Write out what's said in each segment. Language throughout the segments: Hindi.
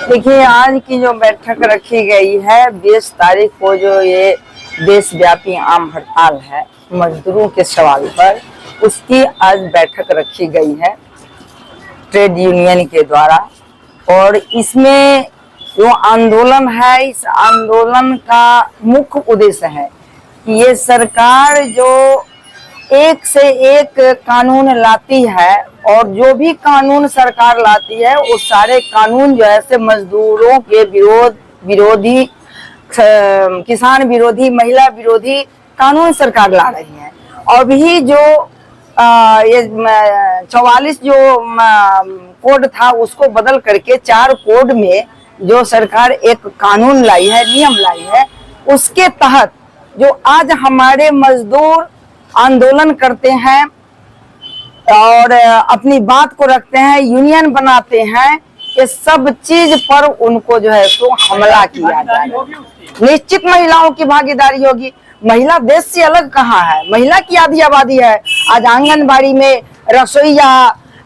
देखिए, आज की जो बैठक रखी गई है 20 तारीख को, जो ये देशव्यापी आम हड़ताल है मजदूरों के सवाल पर, उसकी आज बैठक रखी गई है ट्रेड यूनियन के द्वारा। और इसमें जो आंदोलन है, इस आंदोलन का मुख्य उद्देश्य है कि ये सरकार जो एक से एक कानून लाती है, और जो भी कानून सरकार लाती है वो सारे कानून जो है से मजदूरों के विरोधी, किसान विरोधी, महिला विरोधी कानून सरकार ला रही है। और भी जो ये 44 जो कोड था उसको बदल करके 4 कोड में जो सरकार एक कानून लाई है, नियम लाई है, उसके तहत जो आज हमारे मजदूर आंदोलन करते हैं और अपनी बात को रखते हैं, यूनियन बनाते हैं, ये सब चीज पर उनको जो है सो हमला किया जाए। निश्चित महिलाओं की भागीदारी होगी। महिला देश से अलग कहाँ है? महिला की आधी आबादी है। आज आंगनबाड़ी में रसोईया,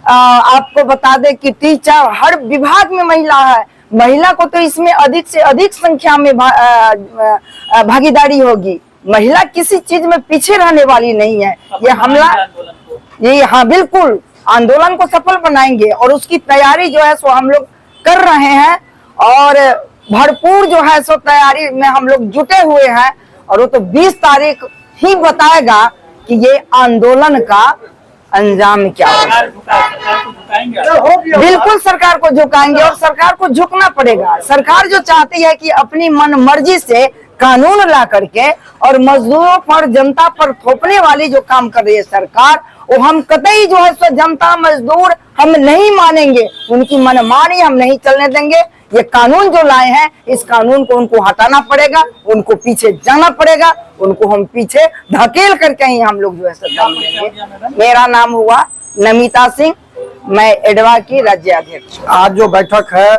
आपको बता दे कि टीचर, हर विभाग में महिला है। महिला को तो इसमें अधिक से अधिक संख्या में भागीदारी होगी। महिला किसी चीज में पीछे रहने वाली नहीं है। ये हमला, ये हाँ बिल्कुल आंदोलन को सफल बनाएंगे और उसकी तैयारी जो है सो हम लोग कर रहे हैं, और भरपूर जो है सो तैयारी में हम लोग जुटे हुए हैं। और वो तो 20 तारीख ही बताएगा कि ये आंदोलन का अंजाम क्या है। बिल्कुल सरकार को झुकाएंगे, और सरकार को झुकना पड़ेगा। सरकार जो चाहती है कि अपनी मन मर्जी से कानून ला करके और मजदूरों पर, जनता पर थोपने वाली जो काम कर रही है सरकार, वो हम कतई जो है सो जनता मजदूर हम नहीं मानेंगे। उनकी मनमानी हम नहीं चलने देंगे। ये कानून जो लाए हैं, इस कानून को उनको हटाना पड़ेगा, उनको पीछे जाना पड़ेगा, उनको हम पीछे धकेल करके ही हम लोग जो है दम लेंगे। मेरा नाम हुआ नमिता सिंह, मैं एडवा की राज्य अध्यक्ष। आज जो बैठक है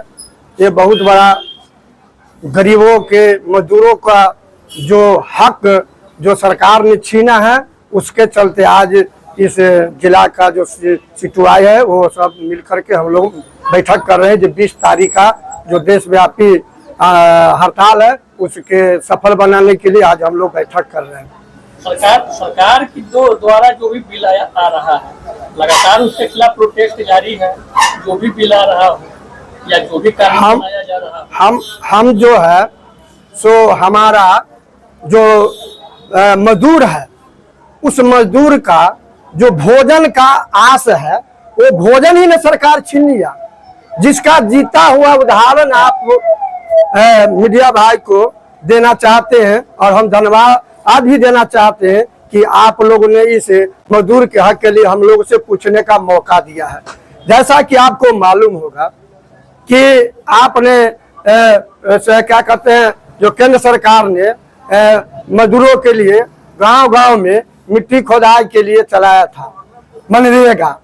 ये बहुत बड़ा गरीबों के, मजदूरों का जो हक जो सरकार ने छीना है, उसके चलते आज इस जिला का जो सिटुआई है वो सब मिलकर के हम लोग बैठक कर रहे हैं। जो 20 तारीख का जो देशव्यापी हड़ताल है उसके सफल बनाने के लिए आज हम लोग बैठक कर रहे हैं। सरकार की द्वारा जो भी बिल आ रहा है, लगातार उसके खिलाफ प्रोटेस्ट जारी है। जो भी बिल आ रहा हो या जो भी कानून बनाया जा रहा है, हम जो है सो हमारा जो मजदूर है, उस मजदूर का जो भोजन का आस है, वो भोजन ही न सरकार छीन लिया। जिसका जीता हुआ उदाहरण आप मीडिया भाई को देना चाहते हैं, और हम धन्यवाद भी देना चाहते हैं कि आप लोगों ने इस मजदूर के हक के लिए हम लोगों से पूछने का मौका दिया है। जैसा कि आपको मालूम होगा कि आपने क्या कहते हैं, जो केंद्र सरकार ने मजदूरों के लिए गांव-गांव में मिट्टी खोदाई के लिए चलाया था मनरेगा।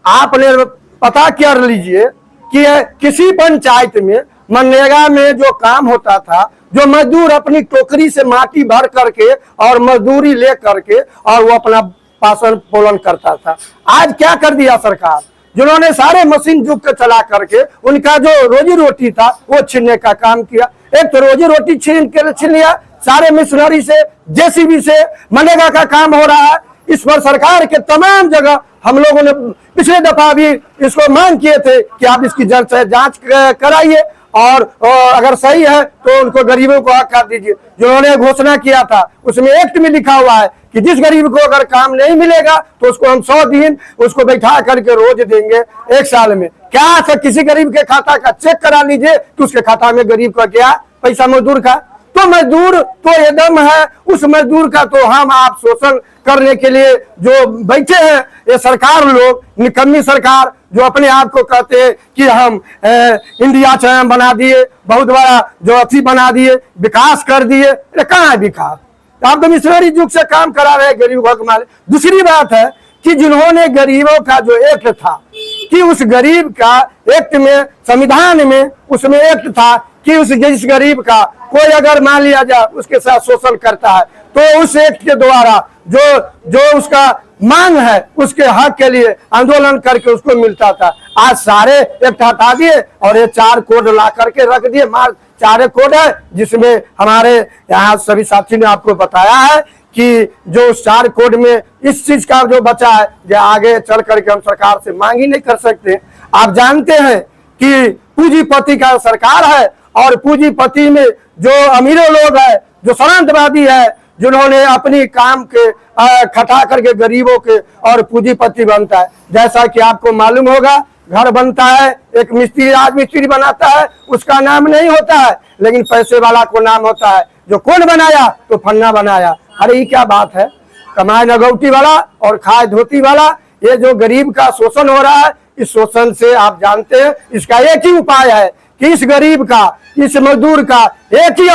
आपने पता कर लीजिए कि किसी पंचायत में मनरेगा में जो काम होता था, जो मजदूर अपनी टोकरी से माटी भर करके और मजदूरी ले करके और वो अपना पालन पोषण करता था, आज क्या कर दिया सरकार? जिन्होंने सारे मशीन जुग के चला करके उनका जो रोजी रोटी था वो छीनने का काम किया। एक तो रोजी रोटी छीन लिया, सारे मिशनरी से, जेसीबी से मनरेगा का काम हो रहा है। इस पर सरकार के तमाम जगह हम लोगों ने पिछले दफा भी इसको मांग किए थे कि आप इसकी जड़ से जांच कराइए, और अगर सही है तो उनको गरीबों को हक कर दीजिए। जिन्होंने घोषणा किया था उसमें एक्ट में लिखा हुआ है कि जिस गरीब को अगर काम नहीं मिलेगा तो उसको हम 100 दिन उसको बैठा करके रोज देंगे 1 साल में। क्या सर, किसी गरीब के खाता का चेक करा लीजिए कि उसके खाता में गरीब का क्या पैसा मजदूर का। तो मजदूर तो एकदम है, उस मजदूर का तो हम आप शोषण करने के लिए जो बैठे हैं ये सरकार लोग, निकम्मी सरकार, जो अपने आप को कहते हैं कि हम इंडिया चैन बना दिए, बहुत बड़ा जो अथी बना दिए, विकास कर दिए। कहाँ है विकास? आप तो मिशनरी युग से काम करा रहे हैं गरीब भक्त माले। दूसरी बात है कि जिन्होंने गरीबों का जो एक्ट था, कि उस गरीब का एक्ट में, संविधान में उसमें एक्ट था कि उस जिस गरीब का कोई अगर मान लिया जाए उसके साथ शोषण करता है तो उस एक्ट के द्वारा जो जो उसका मांग है उसके हक के लिए आंदोलन करके उसको मिलता था। आज सारे एक्ट हटा दिए और ये 4 कोड ला करके रख दिए। मार 4 कोड है जिसमें हमारे यहाँ सभी साथी ने आपको बताया है कि जो 4 कोड में इस चीज का जो बचा है जो आगे चल करके हम सरकार से मांग ही नहीं कर सकते। आप जानते हैं कि पूंजीपति का सरकार है और पूंजीपति में जो अमीरों लोग है, जो सामंतवादी है, जिन्होंने अपनी काम के खटा करके गरीबों के और पूंजीपति बनता है। जैसा कि आपको मालूम होगा, घर बनता है, एक मिस्त्री राजमिस्त्री बनाता है, उसका नाम नहीं होता है, लेकिन पैसे वाला को नाम होता है। जो कौन बनाया तो फन्ना बनाया। अरे ये क्या बात है, कमाए नगौटी वाला और खाए धोती वाला। ये जो गरीब का शोषण हो रहा है, इस शोषण से आप जानते हैं इसका एक ही उपाय है कि इस गरीब का, इस मजदूर का एक ही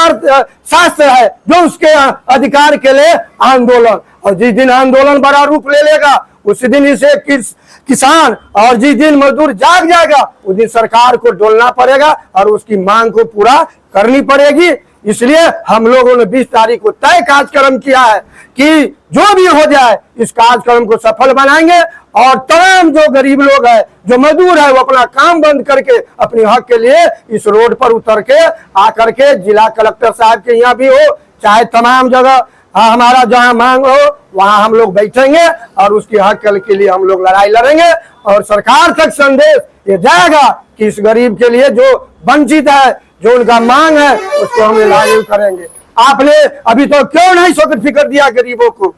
शास्त्र है जो उसके अधिकार के लिए आंदोलन। और जिस दिन आंदोलन बड़ा रूप ले लेगा उसी दिन इसे किसान और जिस दिन मजदूर जाग जाएगा उस दिन सरकार को डोलना पड़ेगा और उसकी मांग को पूरा करनी पड़ेगी। इसलिए हम लोगों ने 20 तारीख को तय कार्यक्रम किया है कि जो भी हो जाए इस कार्यक्रम को सफल बनाएंगे और तमाम जो गरीब लोग हैं, जो मजदूर है, वो अपना काम बंद करके अपने हक के लिए इस रोड पर उतर के आकर के जिला कलेक्टर साहब के यहाँ भी हो, चाहे तमाम जगह हमारा जहाँ मांग हो वहाँ हम लोग बैठेंगे और उसके हक के लिए हम लोग लड़ाई लड़ेंगे। और सरकार तक संदेश ये जाएगा कि इस गरीब के लिए जो वंचित है, जो उनका मांग है, उसको हम लागू करेंगे। आपने अभी तो क्यों नहीं सर्टिफिकेट दिया गरीबों को?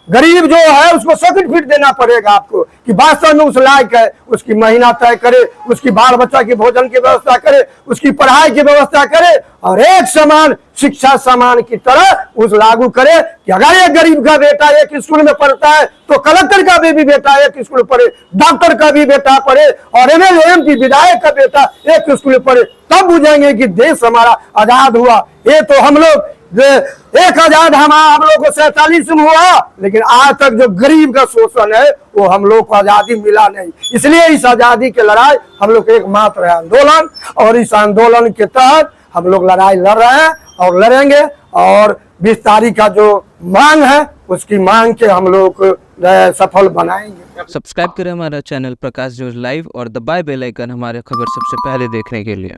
गरीब जो है उसको सर्टिफिकेट देना पड़ेगा आपको कि वास्तव में उस लायक है, उसकी महीना तय करे, उसकी बाल बच्चा की भोजन की व्यवस्था करे, उसकी पढ़ाई की व्यवस्था करे और एक समान शिक्षा समान की तरह उस लागू करे कि अगर एक गरीब का बेटा एक स्कूल में पढ़ता है तो कलेक्टर का भी बेटा एक स्कूल पढ़े, डॉक्टर का भी बेटा पढ़े और MLA MP विधायक का बेटा एक स्कूल पढ़े। तब बुझेंगे कि देश हमारा आजाद हुआ। ये तो हम लोग एक आजाद हम लोग को 47 में हुआ, लेकिन आज तक जो गरीब का शोषण है वो हम लोग को आजादी मिला नहीं। इसलिए इस आजादी की लड़ाई हम लोग एकमात्र है आंदोलन और इस आंदोलन के तहत हम लोग लड़ाई लड़ रहे हैं और लड़ेंगे। और 20 तारीख का जो मांग है उसकी मांग के हम लोग सफल बनाएंगे। सब्सक्राइब करें हमारा चैनल प्रकाश न्यूज लाइव और दबाए बेल आइकन हमारे खबर सबसे पहले देखने के लिए।